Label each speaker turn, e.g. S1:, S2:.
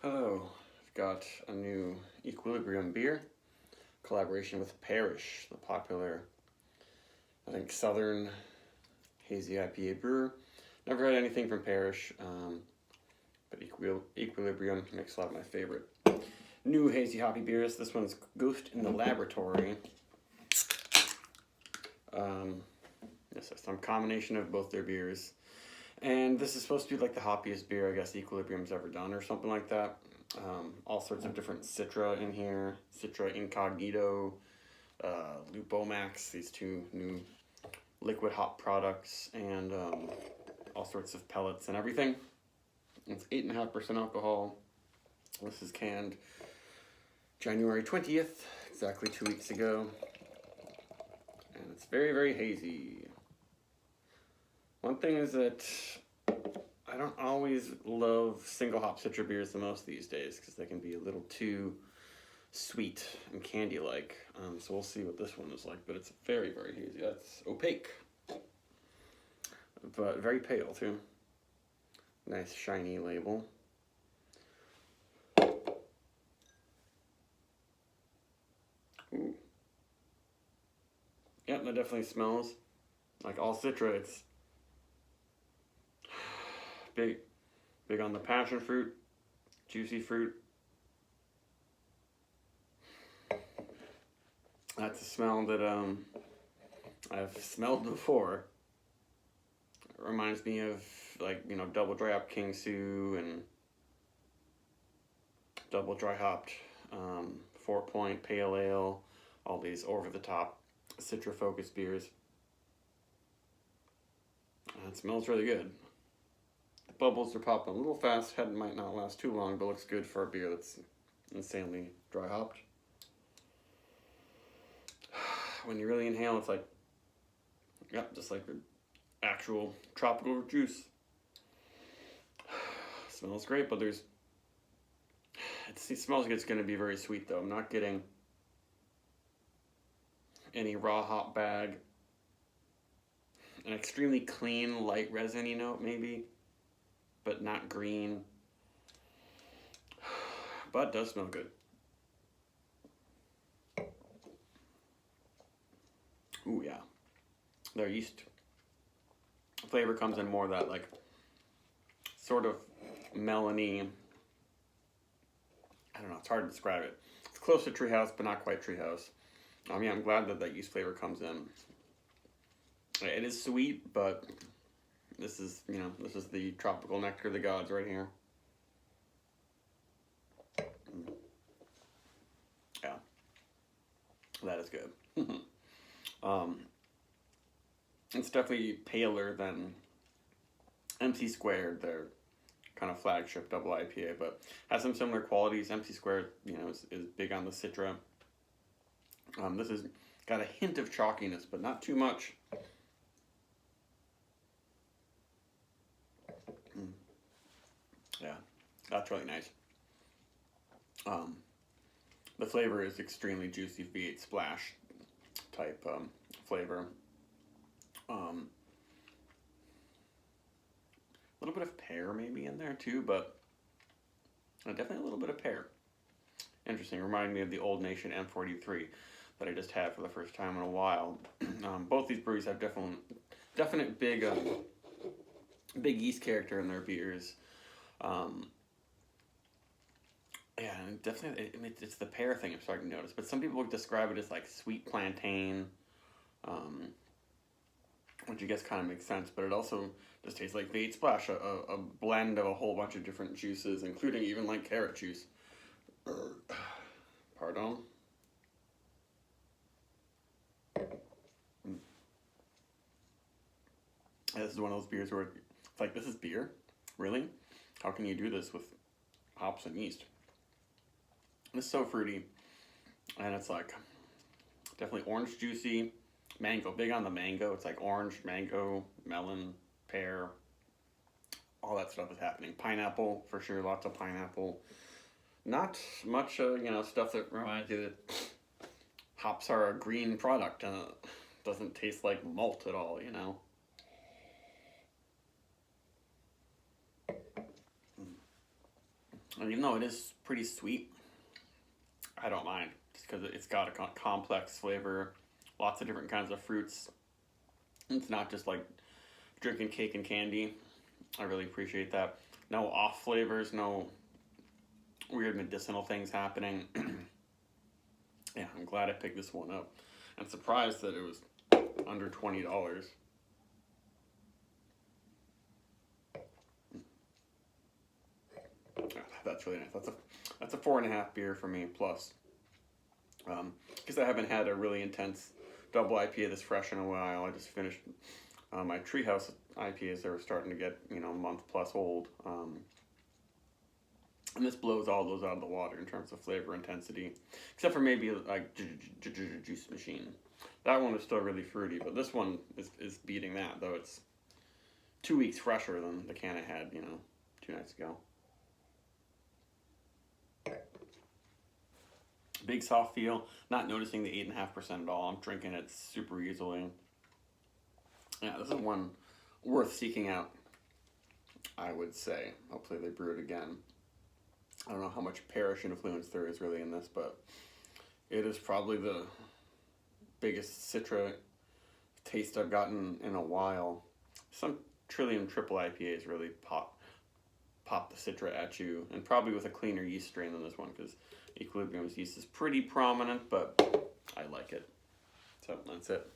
S1: Hello, I've got a new Equilibrium beer, collaboration with Parish, the popular, I think, Southern hazy IPA brewer. Never had anything from Parish, but Equilibrium makes a lot of my favorite new hazy hoppy beers. This one's Ghost in the Laboratory. This is some combination of both their beers. And this is supposed to be like the hoppiest beer I guess Equilibrium's ever done or something like that. All sorts of different Citra in here. Citra Incognito, Lupomax, these two new liquid hop products, and all sorts of pellets and everything. It's 8.5% alcohol. This is canned January 20th, exactly 2 weeks ago. And it's very, very hazy. One thing is that I don't always love single hop Citra beers the most these days because they can be a little too sweet and candy-like. So we'll see what this one is like, but it's very, very hazy. That's opaque, but very pale too. Nice shiny label. Ooh. Yep, that definitely smells like all Citra. It's big on the passion fruit, juicy fruit. That's a smell that I've smelled before. It reminds me of, like, double dry hop King Sue and double dry hopped 4 Point Pale Ale, all these over the top Citra focused beers. It smells really good. The bubbles are popping a little fast. Head might not last too long, but looks good for a beer that's insanely dry hopped. When you really inhale, it's like, yep, just like actual tropical juice. Smells great, but it smells like it's going to be very sweet though. I'm not getting any raw hop bag. An extremely clean, light resin-y note maybe, but not green. But it does smell good. Ooh, yeah. Their yeast flavor comes in more of that, like, sort of melony. I don't know, it's hard to describe it. It's close to Treehouse, but not quite Treehouse. Yeah, I'm glad that yeast flavor comes in. It is sweet, but this is the tropical nectar of the gods right here. Yeah, that is good. It's definitely paler than MC Squared, their kind of flagship double IPA, but has some similar qualities. MC Squared, is big on the Citra. This has got a hint of chalkiness, but not too much. Yeah, that's really nice. The flavor is extremely juicy V8 splash type flavor. A little bit of pear maybe in there too, but definitely a little bit of pear. Interesting, reminding me of the Old Nation M43 that I just had for the first time in a while. Both these breweries have definite big yeast character in their beers. Yeah, and definitely, it's the pear thing I'm starting to notice. But some people describe it as like sweet plantain, which I guess kind of makes sense. But it also just tastes like V8 Splash, a blend of a whole bunch of different juices, including even like carrot juice. Pardon. This is one of those beers where it's like, this is beer? Really? How can you do this with hops and yeast? It's so fruity, and it's like definitely orange juicy, mango, big on the mango. It's like orange, mango, melon, pear, all that stuff is happening. Pineapple, for sure, lots of pineapple. Not much, stuff that reminds you that hops are a green product and it doesn't taste like malt at all, And even though it is pretty sweet, I don't mind. Just because it's got a complex flavor, lots of different kinds of fruits. It's not just like drinking cake and candy. I really appreciate that. No off flavors, no weird medicinal things happening. Yeah, I'm glad I picked this one up. I'm surprised that it was under $20. That's really nice. That's a 4.5 beer for me plus. Because I haven't had a really intense double IPA this fresh in a while. I just finished my Treehouse IPAs. They were starting to get a month plus old. And this blows all those out of the water in terms of flavor intensity, except for maybe like Juice Machine. That one was still really fruity, but this one is beating that, though it's 2 weeks fresher than the can I had 2 nights ago. Big soft feel, not noticing the 8.5% at all. I'm drinking it super easily. Yeah, this is one worth seeking out, I would say. Hopefully they brew it again. I don't know how much Parish influence there is really in this, but it is probably the biggest Citra taste I've gotten in a while. Some Trillium Triple IPAs really pop the Citra at you, and probably with a cleaner yeast strain than this one, because Equilibrium's yeast is pretty prominent, but I like it. So that's it.